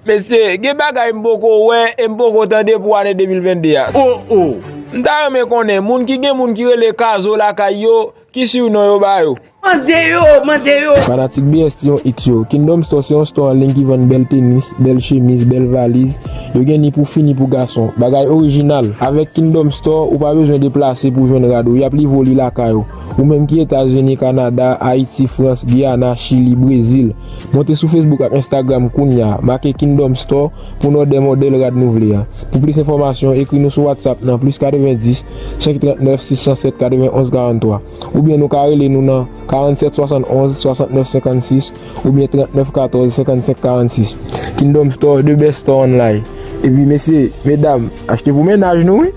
Monsieur, ge bagay mboko ouais, mboko tande pour année 2022. Oh. M'ta me connaît moun ki gen moun ki rele kazo la kayo qui sur no yo ba yo. Mande yo. Fanatic BST yon X yo. Kingdom Store c'est un store en ligne qui vend belle tennis, belle chemise, belle valise. Yo gen ni pour fini pour garçon. Bagay original. Avec Kingdom Store, ou pas besoin de déplacer pour joindre rado. Y a pli voli la kayo. Ou même qui États-Unis, Canada, Haïti, France, Guyana, Chili, Brésil. Montez sur Facebook et Instagram Kounya, marquez Kingdom Store pour nos des modèles rad nouvelé. Pour plus d'informations, écrivez-nous sur WhatsApp dans plus 90 539 607 91 43. Ou bien nous carrelez nous dans 47 71 69 56 ou bien 39 14 55 46. Kingdom Store, the best store online. Et puis messieurs, mesdames, achetez-vous ménage nous, oui?